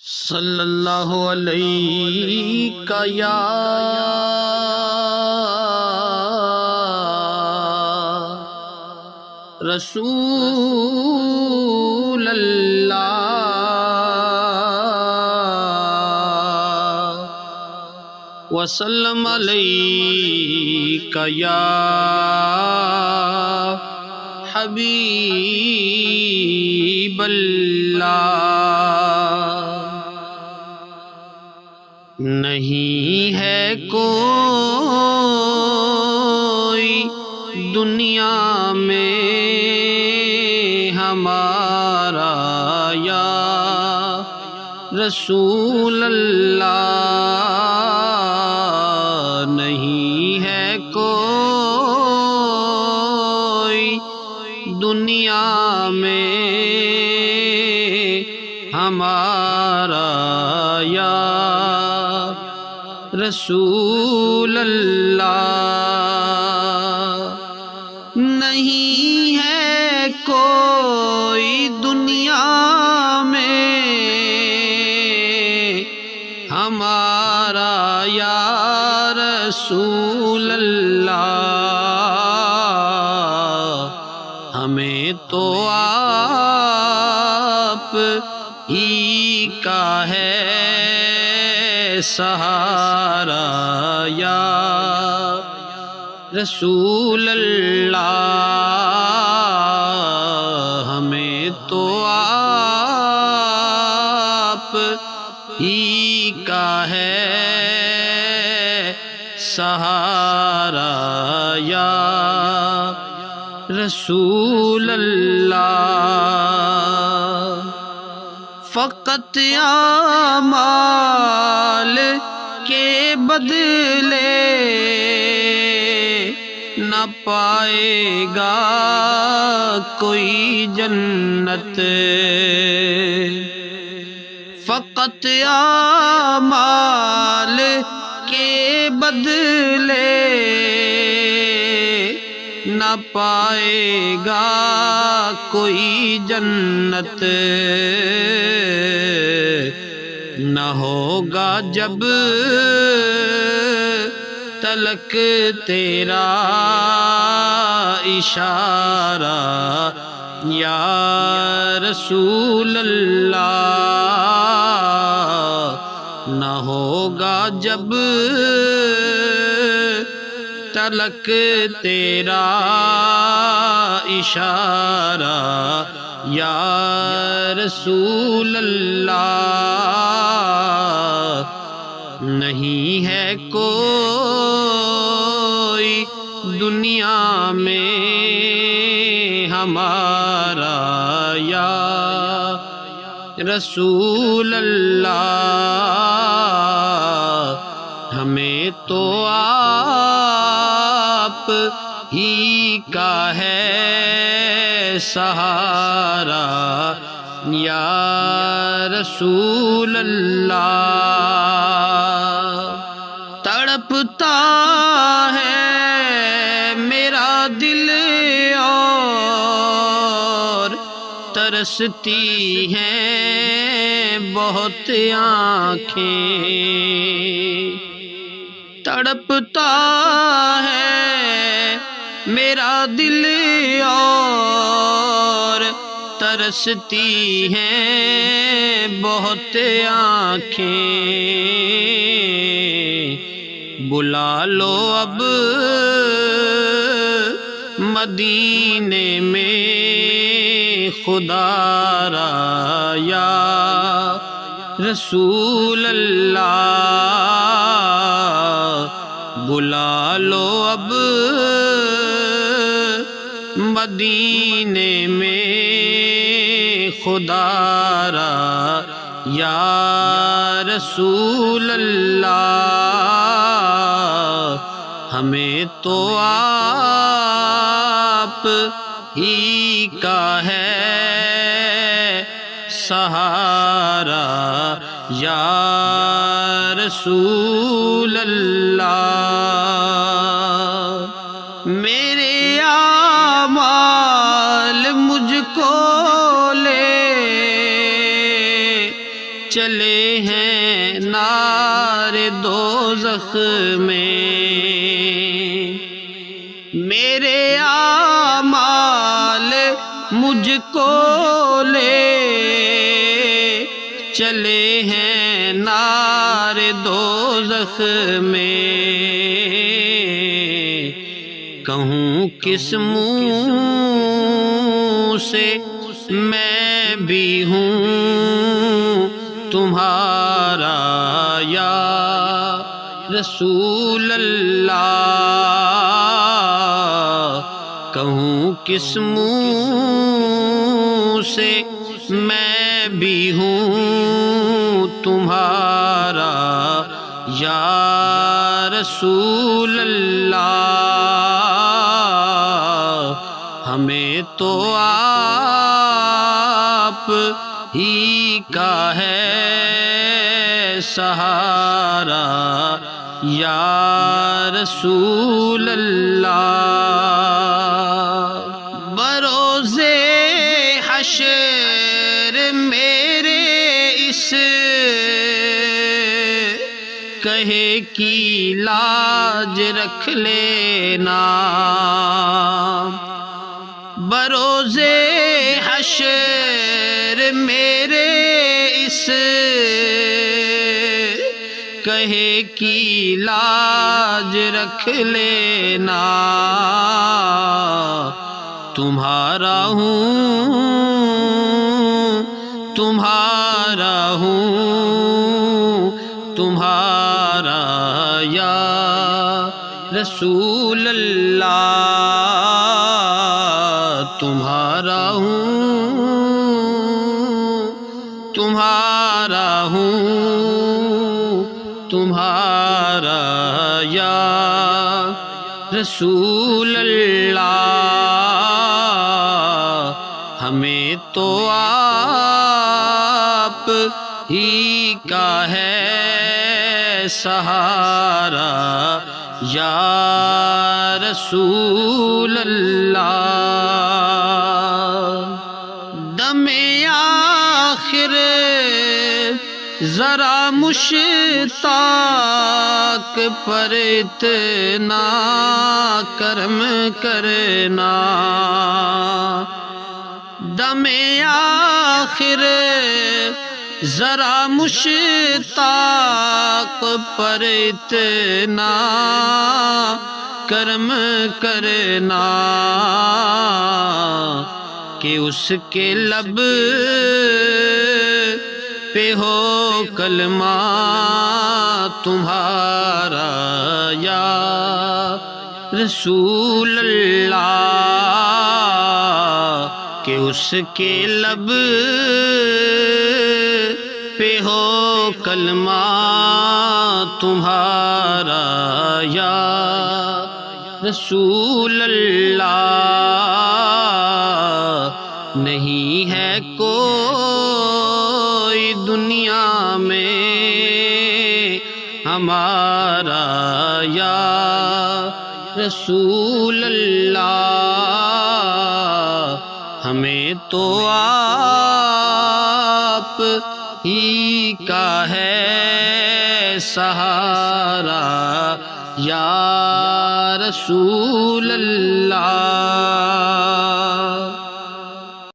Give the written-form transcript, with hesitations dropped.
صلی اللہ علیہ یا رسول اللہ وسلم علیک یا حبیب اللہ۔ نہیں ہے کوئی دنیا میں ہمارا یا رسول اللہ، نہیں ہے کوئی دنیا میں ہمارا یا رسول اللہ، نہیں ہے کوئی دنیا میں ہمارا یا رسول اللہ، ہمیں تو آپ ہی کا ہے سہارا یا رسول اللہ، ہمیں تو آپ ہی کا ہے سہارا یا رسول اللہ۔ فقط اعمال کے بدلے نہ پائے گا کوئی جنت، فقط اعمال کے بدلے نہ پائے گا کوئی جنت، نہ ہوگا جب تلک تیرا اشارہ یا رسول اللہ، نہ ہوگا جب تلک تیرا اشارہ یا رسول اللہ، نہیں ہے کوئی دنیا میں ہمارا یا رسول اللہ، ہمیں تو آپ ہی کا ہے سہارا یا رسول اللہ۔ تڑپتا ہے میرا دل اور ترستی ہیں بہت آنکھیں، تڑپتا ہے میرا دل اور ترستی ہیں بہت آنکھیں، بلا لو اب مدینے میں خدا را یا رسول اللہ، بلا لو اب مدینے میں خدا را یا رسول اللہ، ہمیں تو آپ ہی کا ہے سہارا یا رسول اللہ۔ میرے اعمال مجھ کو لے چلے ہیں نار دوزخ میں، میرے اعمال مجھ کو لے چلے ہیں نار دوزخ میں، کہوں کس منہ سے میں بھی ہوں تمہارا یا رسول اللہ، کہوں کس منہ سے میں بھی ہوں تمہارا یا رسول اللہ، ہمیں تو آپ ہی کا ہے سہارا یا رسول اللہ، بروز حشر میرے اس کہے کی لاج رکھ لینا، بروز حشر میرے اس کہے کی لاج رکھ لینا، تمہارا ہوں تمہارا ہوں تمہارا یا رسول اللہ، تمہارا ہوں تمہارا ہوں تمہارا یا رسول اللہ، ہمیں تو آپ ہی کا ہے سہارا یا رسول اللہ، دم آخر ذرا مشتاق پر اتنا کرم کرنا، دم آخر ذرا مشتاق پر اتنا کرم کرنا، کہ اس کے لب پہ ہو کلمہ تمہارا یا رسول اللہ، کہ اس کے لب پہ ہو کلمہ تمہارا یا رسول اللہ، نہیں ہے کوئی دنیا میں ہمارا یا رسول اللہ، ہمیں تو آپ ہی کا ہے سہارا یا رسول اللہ۔